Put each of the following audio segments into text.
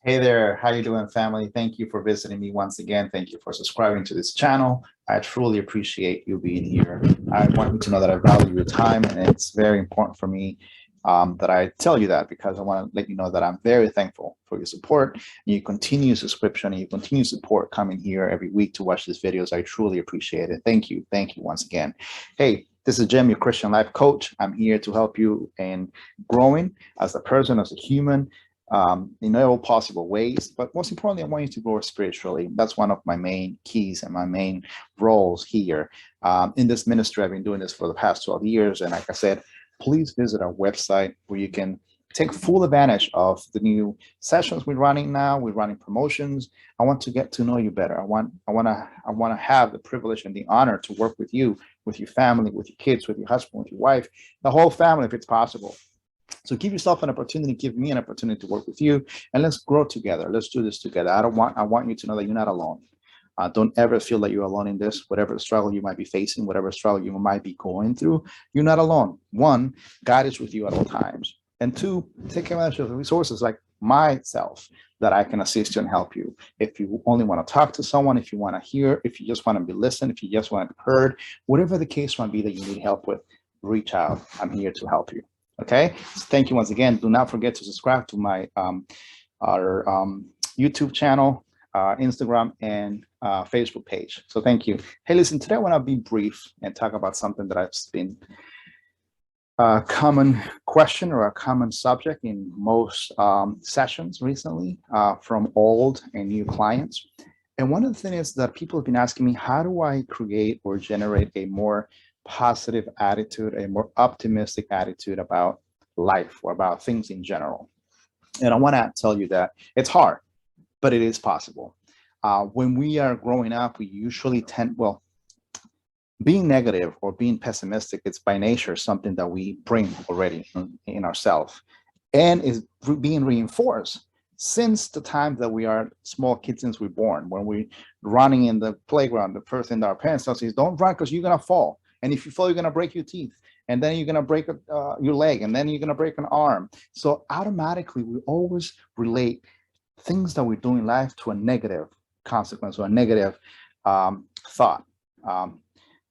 Hey there, how you doing, family? Thank you for visiting me once again. Thank you for subscribing to this channel. I truly appreciate you being here. I want you to know that I value your time, and it's very important for me that I tell you that because I want to let you know that I'm very thankful for your support and your continued subscription and your continued support coming here every week to watch these videos. I truly appreciate it. Thank you. Thank you once again. Hey, this is Jim, your Christian life coach. I'm here to help you in growing as a person, as a human, in all possible ways. But most importantly, I want you to grow spiritually. That's one of my main keys and my main roles here in this ministry. I've been doing this for the past 12 years. And like I said, please visit our website where you can take full advantage of the new sessions we're running now. We're running promotions. I want to get to know you better. I want to have the privilege and the honor to work with you, with your family, with your kids, with your husband, with your wife, the whole family, if it's possible. So give yourself an opportunity, give me an opportunity to work with you, and let's grow together. Let's do this together. I want you to know that you're not alone. Don't ever feel that you're alone in this. Whatever struggle you might be facing, whatever struggle you might be going through, you're not alone. One, God is with you at all times. And two, take advantage of the resources like myself that I can assist you and help you. If you only want to talk to someone, if you want to hear, if you just want to be listened, if you just want to be heard, whatever the case might be that you need help with, reach out. I'm here to help you. Okay, so thank you once again. Do not forget to subscribe to my our YouTube channel, Instagram, and Facebook page. So thank you. Hey, listen, today I want to be brief and talk about something that I've been a common question or a common subject in most sessions recently from old and new clients. And one of the things is that people have been asking me, how do I create or generate a more positive attitude, a more optimistic attitude about life or about things in general? And I want to tell you that it's hard, but it is possible. When we are growing up, we usually tend, well, being negative or being pessimistic, it's by nature something that we bring already in ourselves and is being reinforced since the time that we are small kids, since we're born. When we're running in the playground, the first thing that our parents tell us is, don't run because you're going to fall. And if you fall, you're going to break your teeth. And then you're going to break your leg. And then you're going to break an arm. So automatically, we always relate things that we do in life to a negative consequence or a negative thought.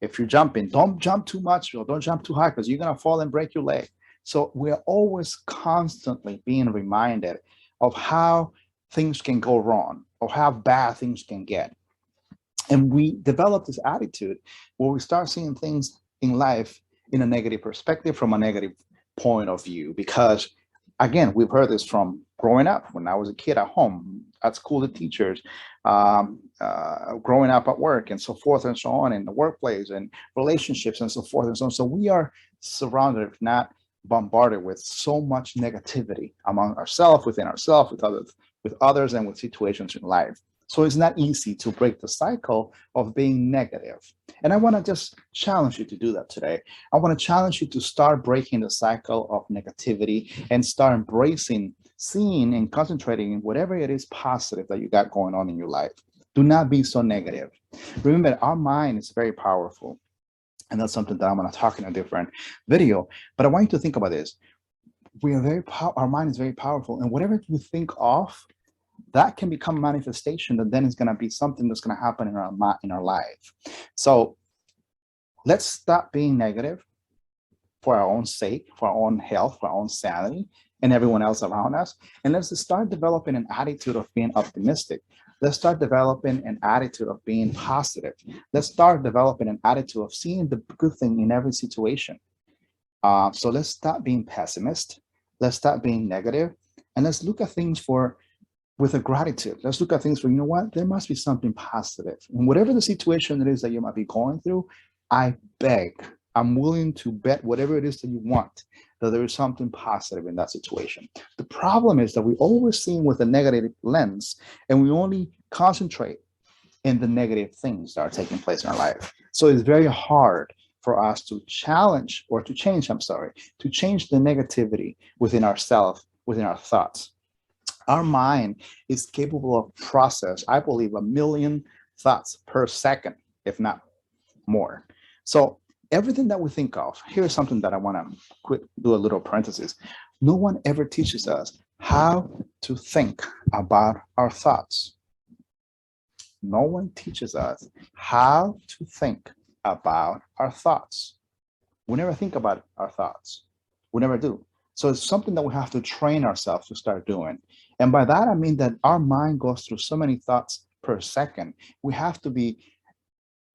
If you're jumping, don't jump too much or don't jump too high because you're going to fall and break your leg. So we're always constantly being reminded of how things can go wrong or how bad things can get. And we develop this attitude where we start seeing things in life in a negative perspective, from a negative point of view. Because, again, we've heard this from growing up. When I was a kid at home, at school, the teachers, growing up at work, and so forth and so on, in the workplace and relationships and so forth and so on. So we are surrounded, if not bombarded, with so much negativity among ourselves, within ourselves, with others, and with situations in life. So it's not easy to break the cycle of being negative. And I want to just challenge you to do that today. I want to challenge you to start breaking the cycle of negativity and start embracing, seeing, and concentrating in whatever it is positive that you got going on in your life. Do not be so negative. Remember, our mind is very powerful. And that's something that I'm going to talk in a different video. But I want you to think about this. Our mind is very powerful. And whatever you think of, that can become a manifestation that then is going to be something that's going to happen in our life. So let's stop being negative for our own sake, for our own health, for our own sanity, and everyone else around us. And let's start developing an attitude of being optimistic. Let's start developing an attitude of being positive. Let's start developing an attitude of seeing the good thing in every situation. So let's stop being pessimist. Let's stop being negative. And let's look at things with a gratitude. Let's look at things for, you know what, there must be something positive. And whatever the situation it is that you might be going through, I'm willing to bet whatever it is that you want, that there is something positive in that situation. The problem is that we always see with a negative lens, and we only concentrate in the negative things that are taking place in our life. So it's very hard for us to change the negativity within ourselves, within our thoughts. Our mind is capable of process, I believe, 1 million thoughts per second, if not more. So everything that we think of, here's something that I want to do a little parenthesis. No one ever teaches us how to think about our thoughts. No one teaches us how to think about our thoughts. We never think about our thoughts. We never do. So it's something that we have to train ourselves to start doing. And by that, I mean that our mind goes through so many thoughts per second. We have to be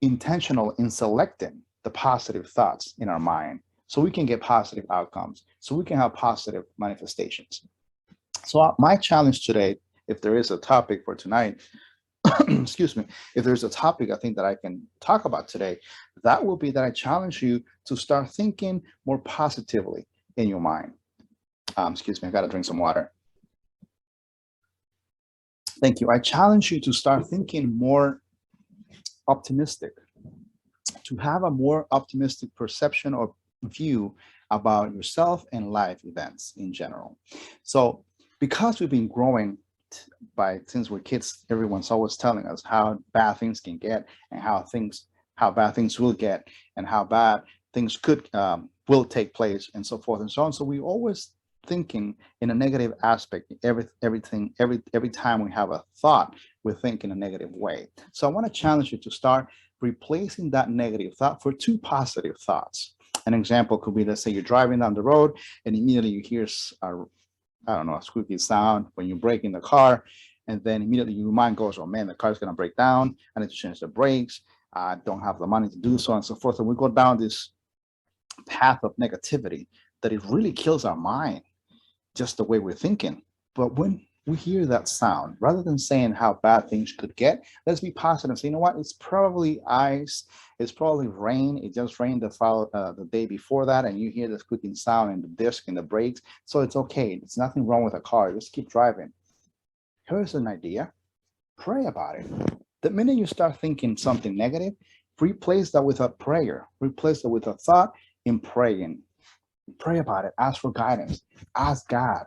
intentional in selecting the positive thoughts in our mind so we can get positive outcomes, so we can have positive manifestations. So my challenge today, if there is a topic for tonight, excuse me, if there's a topic I think that I can talk about today, that will be that I challenge you to start thinking more positively in your mind. Excuse me, I got to drink some water. Thank you. I challenge you to start thinking more optimistic, to have a more optimistic perception or view about yourself and life events in general. So because we've been growing since we're kids, everyone's always telling us how bad things can get and how bad things will get and how bad things will take place and so forth and so on. So we always thinking in a negative aspect. Every time we have a thought, we think in a negative way. So I want to challenge you to start replacing that negative thought for two positive thoughts. An example could be, let's say you're driving down the road and immediately you hear a squeaky sound when you brake in the car, and then immediately your mind goes, oh man, the car's going to break down. I need to change the brakes. I don't have the money to do so and so forth. And we go down this path of negativity that it really kills our mind, just the way we're thinking. But when we hear that sound, rather than saying how bad things could get, let's be positive. So you know what? It's probably ice. It's probably rain. It just rained the day before that, and you hear the squeaking sound and the disc and the brakes. So it's okay. There's nothing wrong with a car. Just keep driving. Here's an idea. Pray about it. The minute you start thinking something negative, replace that with a prayer. Replace it with a thought in praying. Pray about it. Ask for guidance. Ask God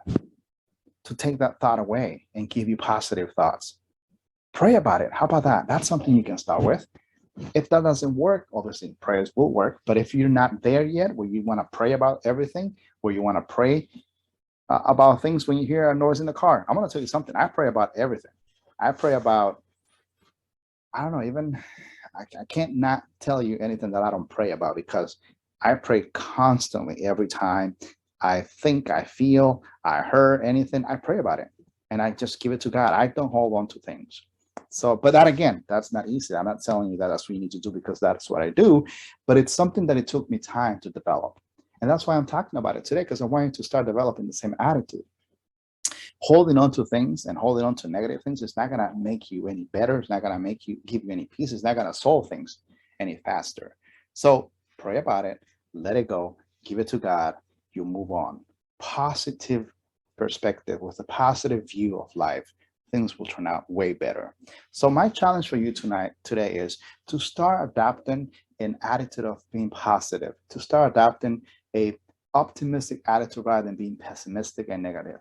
to take that thought away and give you positive thoughts. Pray about it. How about that? That's something you can start with. If that doesn't work, obviously prayers will work. But if you're not there yet, where you want to pray about everything, where you want to pray about things when you hear a noise in the car, I'm going to tell you something. I pray about everything. I pray about, I don't know, even I can't not tell you anything that I don't pray about, because I pray constantly. Every time I think, I feel, I heard anything, I pray about it. And I just give it to God. I don't hold on to things. So, but that again, that's not easy. I'm not telling you that that's what you need to do because that's what I do, but it's something that it took me time to develop. And that's why I'm talking about it today, because I want you to start developing the same attitude. Holding on to things and holding on to negative things is not going to make you any better. It's not going to give you any peace. It's not going to solve things any faster. So pray about it, let it go, give it to God, you move on. Positive perspective with a positive view of life, things will turn out way better. So my challenge for you today is to start adopting an attitude of being positive, to start adopting a optimistic attitude rather than being pessimistic and negative.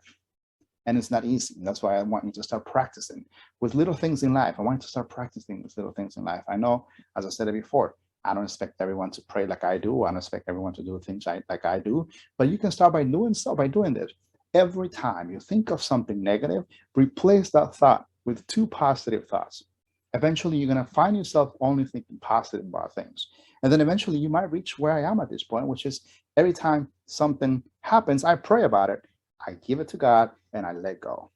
And it's not easy. That's why I want you to start practicing with little things in life. I want you to start practicing with little things in life. I know, as I said it before, I don't expect everyone to pray like I do. I don't expect everyone to do things like I do. But you can start by doing this. Every time you think of something negative, replace that thought with two positive thoughts. Eventually, you're going to find yourself only thinking positive about things. And then eventually you might reach where I am at this point, which is every time something happens, I pray about it, I give it to God, and I let go.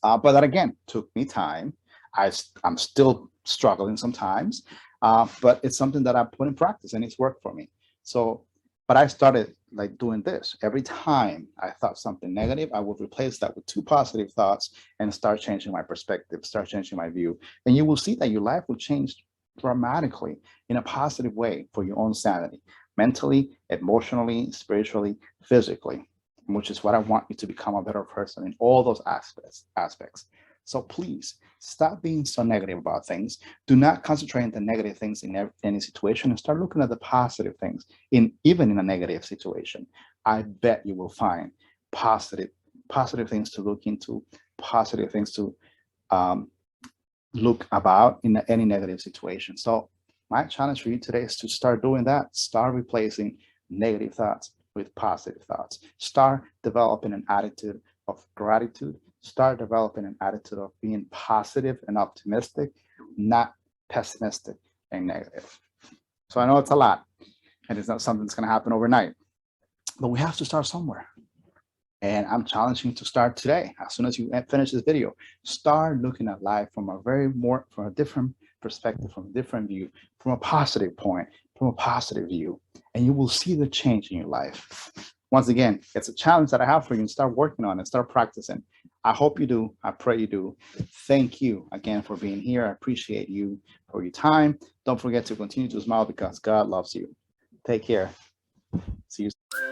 But that again took me time. I'm still struggling sometimes, but it's something that I put in practice and it's worked for me. So, but I started like doing this. Every time I thought something negative, I would replace that with two positive thoughts and start changing my perspective, start changing my view. And you will see that your life will change dramatically in a positive way for your own sanity, mentally, emotionally, spiritually, physically, which is what I want you to become a better person in all those aspects. So please stop being so negative about things. Do not concentrate on the negative things in any situation, and start looking at the positive things even in a negative situation. I bet you will find positive things to look into, positive things to look about in any negative situation. So my challenge for you today is to start doing that. Start replacing negative thoughts with positive thoughts. Start developing an attitude of gratitude. Start developing an attitude of being positive and optimistic, not pessimistic and negative. So I know it's a lot, and it's not something that's going to happen overnight, but we have to start somewhere. And I'm challenging you to start today. As soon as you finish this video, start looking at life from a different perspective, from a different view, from a positive point, from a positive view, and you will see the change in your life. Once again, it's a challenge that I have for you, and start working on it, start practicing. I hope you do. I pray you do. Thank you again for being here. I appreciate you for your time. Don't forget to continue to smile because God loves you. Take care. See you soon.